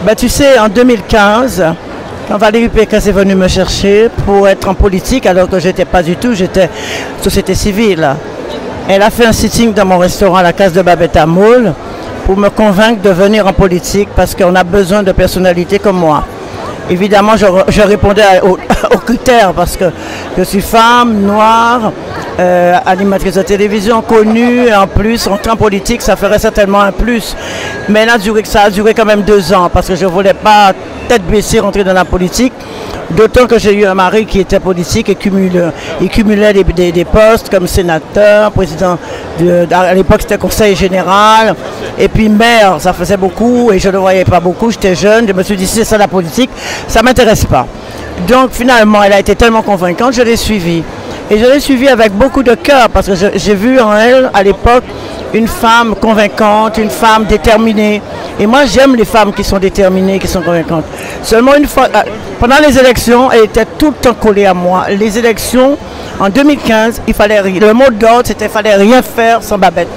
Ben, tu sais, en 2015, quand Valérie Pécresse est venue me chercher pour être en politique, alors que je n'étais pas du tout, j'étais société civile. Elle a fait un sitting dans mon restaurant à la Case de Babette à Moule pour me convaincre de venir en politique parce qu'on a besoin de personnalités comme moi. Évidemment, je répondais aux critères parce que je suis femme, noire, animatrice de télévision, connue, et en plus, entrer en politique, ça ferait certainement un plus. Mais là, ça a duré quand même 2 ans parce que je ne voulais pas tête baissée rentrer dans la politique. D'autant que j'ai eu un mari qui était politique et il cumulait des postes comme sénateur, président, à l'époque c'était conseil général, et puis maire, ça faisait beaucoup et je ne le voyais pas beaucoup, j'étais jeune, je me suis dit si c'est ça la politique, ça ne m'intéresse pas. Donc finalement elle a été tellement convaincante, je l'ai suivie. Et je l'ai suivie avec beaucoup de cœur parce que j'ai vu en elle à l'époque une femme convaincante, une femme déterminée. Et moi, j'aime les femmes qui sont déterminées, qui sont convaincantes. Seulement une fois, pendant les élections, elle était tout le temps collée à moi. Les élections, en 2015, le mot d'ordre, c'était qu'il ne fallait rien faire sans Babette.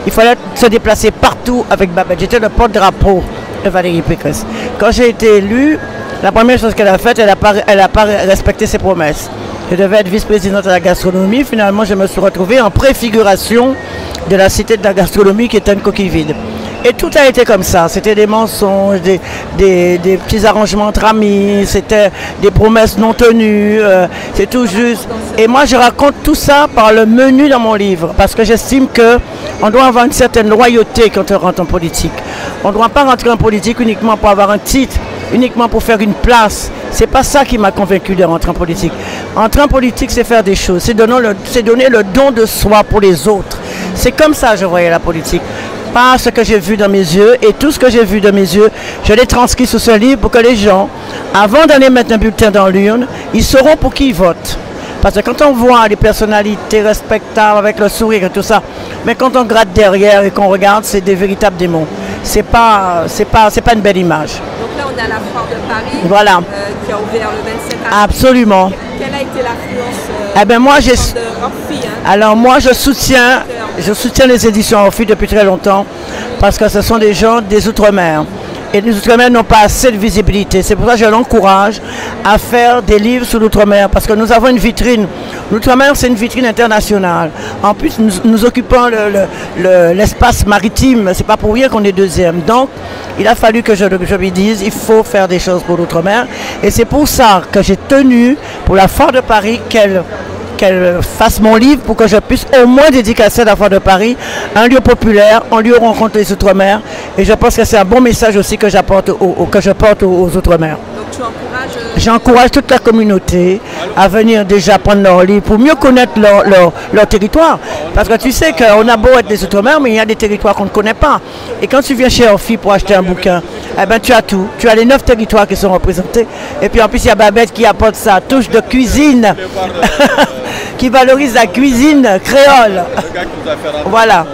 Il fallait se déplacer partout avec Babette. J'étais le porte-drapeau de Valérie Pécresse. Quand j'ai été élue, la première chose qu'elle a faite, elle n'a pas respecté ses promesses. Je devais être vice-présidente de la gastronomie. Finalement, je me suis retrouvée en préfiguration de la cité de la gastronomie qui était une coquille vide. Et tout a été comme ça. C'était des mensonges, des petits arrangements entre amis, c'était des promesses non tenues, c'est tout juste. Et moi, je raconte tout ça par le menu dans mon livre, parce que j'estime qu'on doit avoir une certaine loyauté quand on rentre en politique. On ne doit pas rentrer en politique uniquement pour avoir un titre, uniquement pour faire une place. C'est pas ça qui m'a convaincu de rentrer en politique. Entrer en politique, c'est faire des choses, c'est donner le don de soi pour les autres. C'est comme ça que je voyais la politique. Pas ce que j'ai vu dans mes yeux, et tout ce que j'ai vu de mes yeux, je l'ai transcrit sous ce livre pour que les gens, avant d'aller mettre un bulletin dans l'urne, ils sauront pour qui ils votent. Parce que quand on voit les personnalités respectables avec le sourire et tout ça, mais quand on gratte derrière et qu'on regarde, c'est des véritables démons. C'est pas une belle image. Donc là, on a la foire de Paris, voilà. Qui a ouvert le 27 avril. Absolument. Quelle a été l'influence eh ben moi, de Orphy, hein? Alors moi, je soutiens les éditions Orphy depuis très longtemps parce que ce sont des gens des Outre-mer. Et les Outre-mer n'ont pas assez de visibilité. C'est pour ça que je l'encourage à faire des livres sur l'Outre-mer parce que nous avons une vitrine. L'Outre-mer, c'est une vitrine internationale. En plus, nous occupons l'espace maritime. C'est pas pour rien qu'on est deuxième. Donc, il a fallu que je lui dise, il faut faire des choses pour l'Outre-mer. Et c'est pour ça que j'ai tenu, pour la foire de Paris, qu'elle fasse mon livre pour que je puisse au moins dédicacer la foire de Paris, un lieu populaire, un lieu où on rencontre les Outre-mer. Et je pense que c'est un bon message aussi que je porte aux Outre-mer. Donc tu encourages... J'encourage toute la communauté à venir déjà prendre leur livre pour mieux connaître leur territoire. Parce que tu sais qu'on a beau être des Outre-mer, mais il y a des territoires qu'on ne connaît pas. Et quand tu viens chez Orphy pour acheter un bouquin, eh ben, tu as tout. Tu as les 9 territoires qui sont représentés. Et puis en plus, il y a Babette qui apporte sa touche de cuisine. Qui valorise la cuisine créole. Voilà.